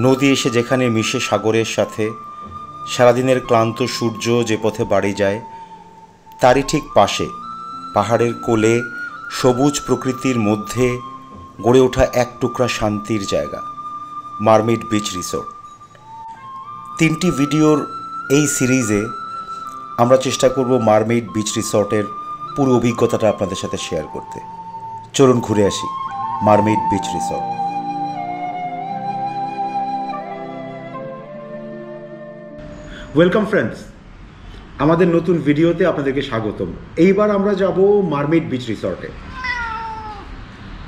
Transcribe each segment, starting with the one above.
নদী এসে যেখানে মিশে সাগরের সাথে, সারাদিনের ক্লান্ত সূর্য যে পথে বাড়ি যায়, তারই ঠিক পাশে পাহাড়ের কোলে সবুজ প্রকৃতির মধ্যে গড়ে ওঠা এক টুকরা শান্তির জায়গা, মারমেড বিচ রিসোর্ট। 3টি ভিডিওর এই সিরিজে আমরা চেষ্টা করব মারমেড বিচ রিসোর্টের পুরো অভিজ্ঞতাটা আপনাদের সাথে শেয়ার করতে। চলুন ঘুরে আসি mermaid beach resort. Welcome friends, আমাদের নতুন ভিডিওতে আপনাদেরকে স্বাগতম। এইবার আমরা যাব মারমেড বিচ রিসর্টে।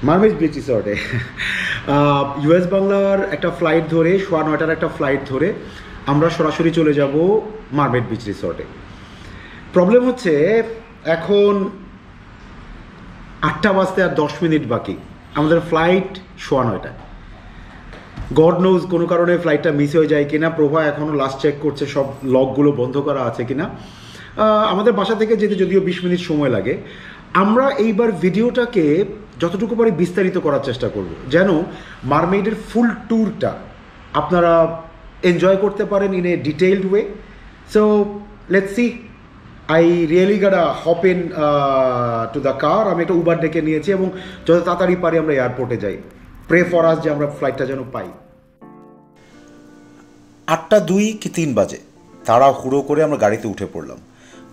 মারমেড বিচ রিসর্টে ইউএস বাংলার একটা ফ্লাইট ধরে 9:15 একটা ফ্লাইট ধরে আমরা সরাসরি চলে যাব মারমেড বিচ রিসর্টে। প্রবলেম হচ্ছে এখন 8টা বাজতে আর 10 মিনিট বাকি, আমাদের ফ্লাইট 9:15টায়। গড নোজ কোনো কারণে ফ্লাইটটা মিস হয়ে যায় কিনা, প্রভা এখনও লাস্ট চেক করছে সব লকগুলো বন্ধ করা আছে কিনা। আমাদের বাসা থেকে যেতে যদিও 20 মিনিট সময় লাগে। আমরা এইবার ভিডিওটাকে যতটুকু পারি বিস্তারিত করার চেষ্টা করব, যেন মারমেডের ফুল ট্যুরটা আপনারা এনজয় করতে পারেন in a detailed way. So let's see. I really gotta hop into the car. আমি একটা উবার ডেকে নিয়েছি এবং যত তাড়াতাড়ি পারি আমরা এয়ারপোর্টে যাই। প্রে ফর আস যে আমরা ফ্লাইটটা যেন পাই। 8:02 কি 3 বাজে তাড়াহুড়ো করে আমরা গাড়িতে উঠে পড়লাম।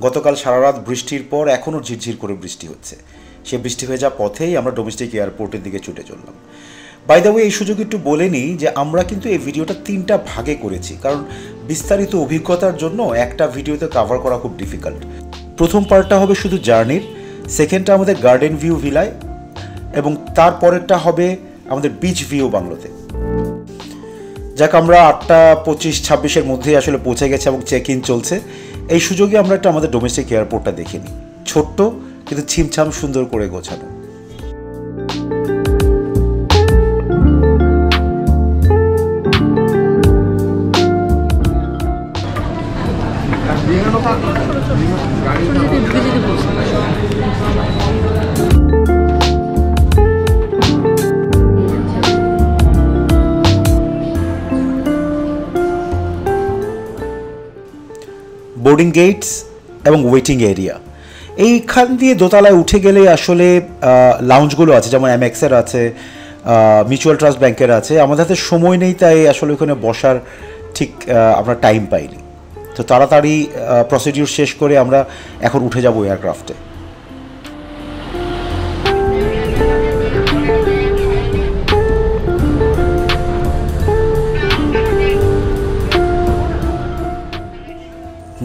গতকাল সারা রাত বৃষ্টির পর এখনও ঝিরঝির করে বৃষ্টি হচ্ছে। সে বৃষ্টি হয়ে যাওয়া পথেই আমরা ডোমেস্টিক এয়ারপোর্টের দিকে ছুটে চললাম। বাই দ্য ওয়ে, এই সুযোগ একটু বলে নিই যে আমরা কিন্তু এই ভিডিওটা 3টা ভাগে করেছি, কারণ বিস্তারিত অভিজ্ঞতার জন্য একটা ভিডিওতে কভার করা খুব ডিফিকাল্ট। প্রথম পার্টটা হবে শুধু জার্নির, সেকেন্ডটা আমাদের গার্ডেন ভিউ ভিলায়, এবং তারপরেরটা হবে আমাদের বিচ ভিউ বাংলোতে। যাক, আমরা 8:25-26 মধ্যেই আসলে পৌঁছে গেছে এবং চেক ইন চলছে। এই সুযোগে আমরা একটা আমাদের ডোমেস্টিক এয়ারপোর্টটা দেখে নিই। ছোট্ট কিন্তু ছিমছাম সুন্দর করে গোছানো। বোর্ডিং গেটস এবং ওয়েটিং এরিয়া, এইখান দিয়ে দোতলায় উঠে গেলে আসলে লাউঞ্জগুলো আছে, যেমন এমএক্সের আছে, মিউচুয়াল ট্রাস্ট ব্যাংকের আছে। আমাদের হাতে সময় নেই, তাই আসলে ওখানে বসার ঠিক আমরা টাইম পাইনি। তো তাড়াতাড়ি প্রসিডিউর শেষ করে আমরা এখন উঠে যাব এয়ারক্রাফটে।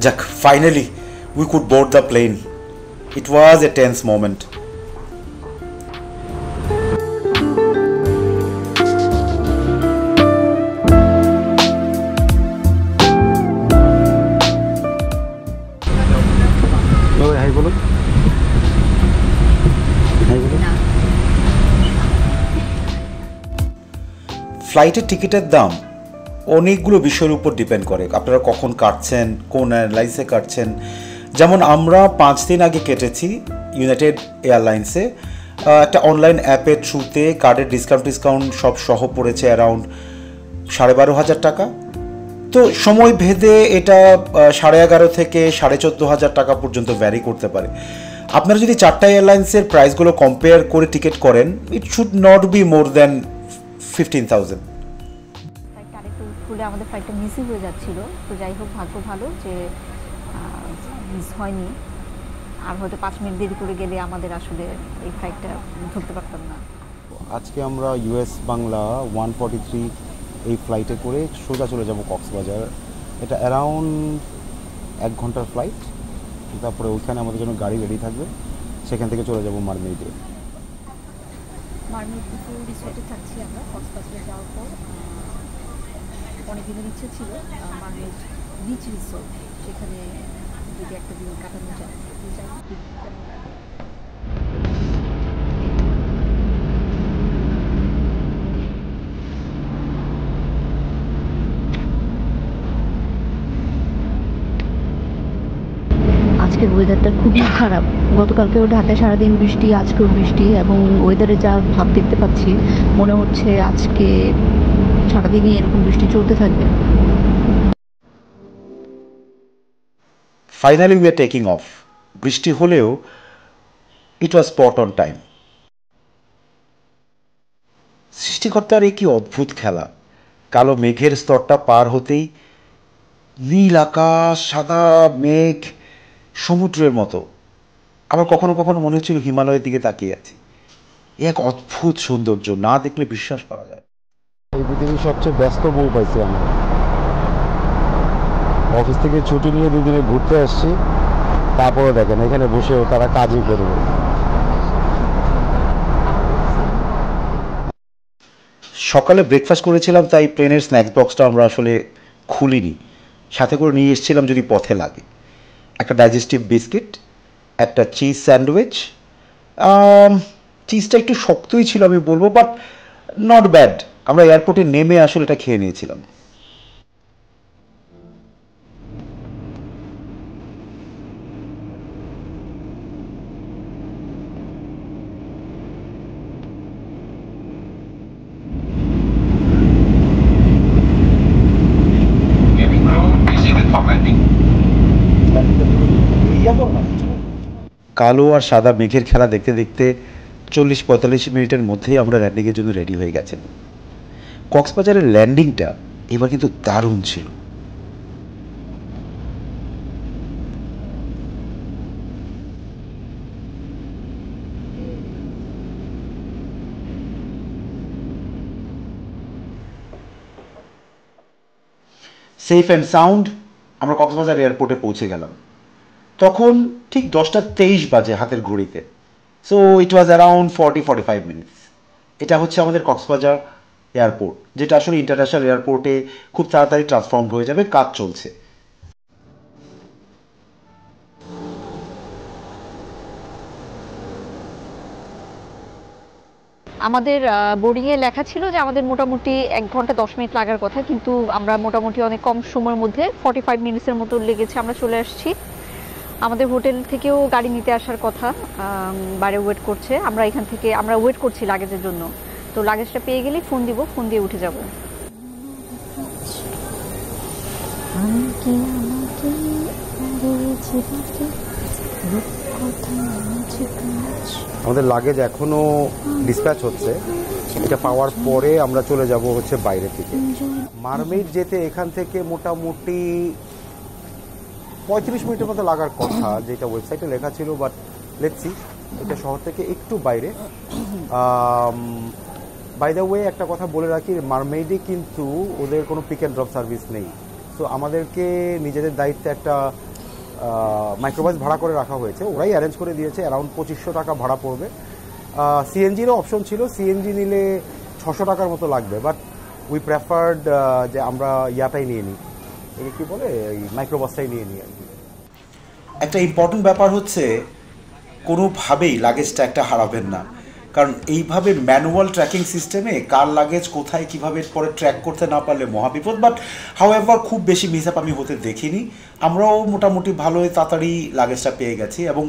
Jack, finally we could board the plane. It was a tense moment. Hi bolo. ফ্লাইটের টিকিটের দাম অনেকগুলো বিষয়ের উপর ডিপেন্ড করে। আপনারা কখন কাটছেন, কোন এয়ারলাইন্সে কাটছেন। যেমন আমরা 5 দিন আগে কেটেছি ইউনাইটেড এয়ারলাইন্সে, একটা অনলাইন অ্যাপের থ্রুতে। কার্ডের ডিসকাউন্ট সব সহ পড়েছে অ্যারাউন্ড 12,500 টাকা। তো সময় ভেদে এটা 11,500 থেকে 14,500 টাকা পর্যন্ত ভ্যারি করতে পারে। আপনারা যদি 4টা এয়ারলাইন্সের প্রাইসগুলো কম্পেয়ার করে টিকিট করেন, it should not be more than 15,000। আমাদের ফ্লাইটটা মিসই হয়ে যাচ্ছিল। তো যাই হোক, ভাগ্য ভালো যে মিস হয়নি। আর হয়তো 5 মিনিট দেরি করে গেলে আমাদের আসলে এই ফ্লাইটটা ধরতে পারতাম না। আজকে আমরা ইউএস বাংলা 143 এই ফ্লাইটে করে সোজা চলে যাব কক্সবাজার। এটা অ্যারাউন্ড 1 ঘন্টার ফ্লাইট। তারপরে ওইখানে আমাদের জন্য গাড়ি রেডি থাকবে, সেখান থেকে চলে যাব মারমেডে। মারমেড রিসোর্টে থাকছি আমরা। কক্সবাজারে যাওয়ার পর অনেক দিনের ইচ্ছে ছিল মারমেড বিচ রিসোর্ট, সেখানে যদি একটা দিন কাটানো যায়। আজকের ওয়েদারটা খুবই খারাপ। গতকালকেও ঢাকায় সারাদিন বৃষ্টি, আজকেও বৃষ্টি, এবং ওয়েদারে যা ভাব দেখতে পাচ্ছি মনে হচ্ছে আজকে সারাদিনই এরকম বৃষ্টি চলতে থাকবে? Finally we are taking off. বৃষ্টি হলেও ইট ওয়াজ স্পট অন টাইম। সৃষ্টিকর্তার এ কি অদ্ভুত খেলা! কালো মেঘের স্তরটা পার হতেই নীল আকাশ, সাদা মেঘ, সমুদ্রের মতো। আবার কখনো কখনো মনে হচ্ছিল হিমালয়ের দিকে তাকিয়ে আছি। এ এক অদ্ভুত সৌন্দর্য, না দেখলে বিশ্বাস করা যায়। এই পৃথিবীর সবচেয়ে ব্যস্ত বউ পাইছি আমি। অফিস থেকে ছুটি নিয়ে দুদিনে ঘুরতে আসছি, তারপরে দেখেন এখানে বসেও তারা কাজই করবে। সকালে ব্রেকফাস্ট করেছিলাম, তাই প্লেনের স্ন্যাক্স বক্সটা আমরা আসলে খুলিনি। সাথে করে নিয়ে এসেছিলাম যদি পথে লাগে। একটা ডাইজেস্টিভ বিস্কিট, একটা চিজ স্যান্ডউইচ। চিজটা একটু শক্তই ছিল আমি বলবো, বাট নট ব্যাড। আমরা এয়ারপোর্টে নেমে আসলে এটা খেয়ে নিয়েছিলাম। কালো আর সাদা মেঘের খেলা দেখতে দেখতে 40-45 মিনিটের মধ্যেই আমরা ল্যান্ডিংয়ের জন্য রেডি হয়ে গেছেন। কক্সবাজারের ল্যান্ডিংটা এবার কিন্তু দারুণ ছিল। সেফ অ্যান্ড সাউন্ড আমরা কক্সবাজার এয়ারপোর্টে পৌঁছে গেলাম। তখন ঠিক 10:23 বাজে হাতের ঘড়িতে। So it was around 40-45 minutes. এটা হচ্ছে আমাদের কক্সবাজার এয়ারপোর্ট, যেটা আসলে ইন্টারন্যাশনাল এয়ারপোর্টে খুব তাড়াতাড়ি ট্রান্সফর্ম হয়ে যাবে, কাজ চলছে। আমাদের বোর্ডিংয়ে লেখা ছিল যে আমাদের মোটামুটি 1 ঘন্টা 10 মিনিট লাগার কথা, কিন্তু আমরা মোটামুটি অনেক কম সময়ের মধ্যে 45 মিনিটসের মতো লেগেছে, আমরা চলে আসছি। আমাদের হোটেল থেকেও গাড়ি নিতে আসার কথা, বাইরে ওয়েট করছে। আমরা ওয়েট করছি লাগেজের জন্য। তো লাগেজটা পেয়ে গেলেই ফোন দিব, ফোন দিয়ে উঠে যাব। আমাদের লাগেজ এখনো ডিসপ্যাচ হচ্ছে, এটা পাওয়ার পরে আমরা চলে যাব হচ্ছে বাইরে থেকে। মারমেইড যেতে এখান থেকে মোটামুটি 35 মিনিটের মতো লাগার কথা, যেটা ওয়েবসাইটে লেখা ছিল, বাট লেটস সি। এটা শহর থেকে একটু বাইরে। বাই দ্য ওয়ে একটা কথা বলে রাখি, মারমেইডে কিন্তু ওদের কোনো পিক অ্যান্ড ড্রপ সার্ভিস নেই। তো আমাদেরকে নিজেদের দায়িত্বে একটা মাইক্রোবাস ভাড়া করে রাখা হয়েছে, ওরাই অ্যারেঞ্জ করে দিয়েছে। অ্যারাউন্ড 2500 টাকা ভাড়া পড়বে। সিএনজিরও অপশন ছিল, সিএনজি নিলে 600 টাকার মতো লাগবে, বাট উই প্রেফার্ড যে আমরা ইয়াটাই নিয়ে নিই, একে কী বলে, এই মাইক্রোবাসটাই নিয়ে নিই আর কি। একটা ইম্পর্টেন্ট ব্যাপার হচ্ছে কোনোভাবেই লাগেজটা একটা হারাবেন না, কারণ এইভাবে ম্যানুয়াল ট্র্যাকিং সিস্টেমে কার লাগেজ কোথায় কীভাবে পরে ট্র্যাক করতে না পারলে মহাবিপদ। বাট হাউএভার খুব বেশি মিসআপ আমি হতে দেখিনি। আমরাও মোটামুটি ভালোই তাড়াতাড়ি লাগেজটা পেয়ে গেছি এবং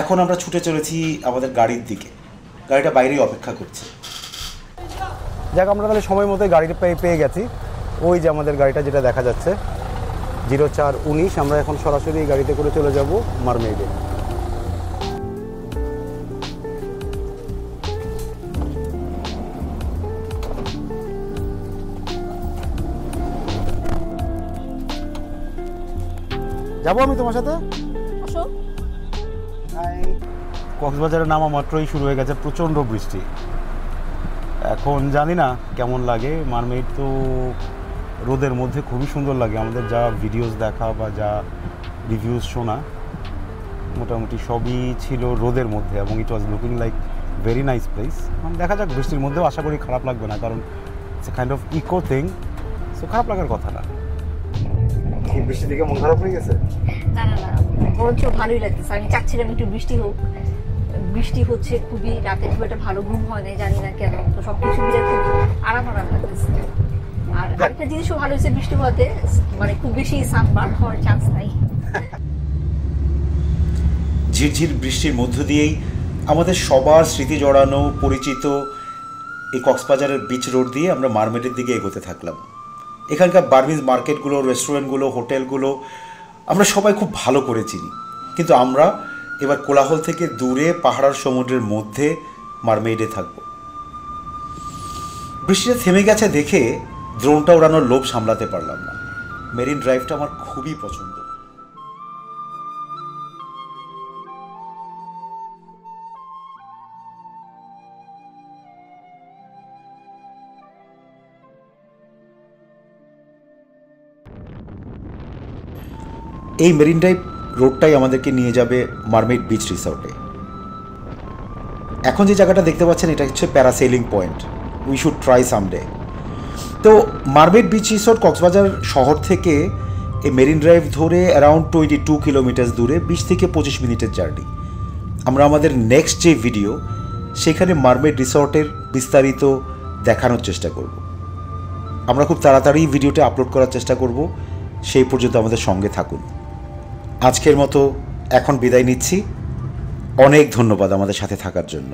এখন আমরা ছুটে চলেছি আমাদের গাড়ির দিকে। গাড়িটা বাইরেই অপেক্ষা করছে। যাক, আমরা তাহলে সময় মতো গাড়িটা পেয়ে গেছি। ওই যে আমাদের গাড়িটা যেটা দেখা যাচ্ছে 0419, আমরা এখন সরাসরি গাড়িতে করে চলে যাব মারমেইডে। যাবো আমি তোমার সাথে। কক্সবাজারের নামা মাত্রই শুরু হয়ে গেছে প্রচণ্ড বৃষ্টি। এখন জানি না কেমন লাগে। মারমেইড তো রোদের মধ্যে খুবই সুন্দর লাগে। আমাদের যা ভিডিওস দেখা বা যা রিভিউজ শোনা, মোটামুটি সবই ছিল রোদের মধ্যে এবং it was looking like very nice place. দেখা যাক, বৃষ্টির মধ্যেও আশা করি খারাপ লাগবে না, কারণ it's a kind of eco thing, so খারাপ লাগার কথা না। বৃষ্টি দেখে মন খারাপ হয়ে গেছে? না না না, বরঞ্চ ভালোই লাগতেছে। আমি চাচ্ছিলাম একটু বৃষ্টি হোক। বৃষ্টি হচ্ছে খুবই, রাতে খুব একটা ভালো ঘুম হয় না, জানি না কেন। তো সবকিছু মিলে খুব আরাম লাগতেছে। আর একটা জিনিসও ভালো হয়েছে, বৃষ্টি হওয়াতে মানে খুব বেশি সানবার্ন হওয়ার চান্স নাই। ঝিরঝির বৃষ্টির মধ্য দিয়েই আমাদের সবার স্মৃতি জড়ানো পরিচিত এই কক্সবাজারের বিচ রোড দিয়ে আমরা মারমেডের দিকে এগোতে থাকলাম। এখানকার বার্মিজ মার্কেটগুলো, রেস্টুরেন্টগুলো, হোটেলগুলো আমরা সবাই খুব ভালো করে চিনি, কিন্তু আমরা এবার কোলাহল থেকে দূরে পাহাড় সমুদ্রের মধ্যে মারমেইডে থাকব। বৃষ্টিটা থেমে গেছে দেখে ড্রোনটা ওড়ানোর লোভ সামলাতে পারলাম না। মেরিন ড্রাইভটা আমার খুবই পছন্দ। এই মেরিন ড্রাইভ রোডটাই আমাদেরকে নিয়ে যাবে মারমেইড বিচ রিসর্টে। এখন যে জায়গাটা দেখতে পাচ্ছেন এটা হচ্ছে parasailing point. We should try someday. তো মারমেইড বিচ রিসর্ট কক্সবাজার শহর থেকে এই মেরিন ড্রাইভ ধরে অ্যারাউন্ড 22 কিলোমিটার দূরে, 20 থেকে 25 মিনিটের জার্নি। আমরা আমাদের নেক্সট যে ভিডিও সেখানে মারমেইড রিসর্টের বিস্তারিত দেখানোর চেষ্টা করব। আমরা খুব তাড়াতাড়ি ভিডিওটা আপলোড করার চেষ্টা করব। সেই পর্যন্ত আমাদের সঙ্গে থাকুন। আজকের মতো এখন বিদায় নিচ্ছি। অনেক ধন্যবাদ আমাদের সাথে থাকার জন্য।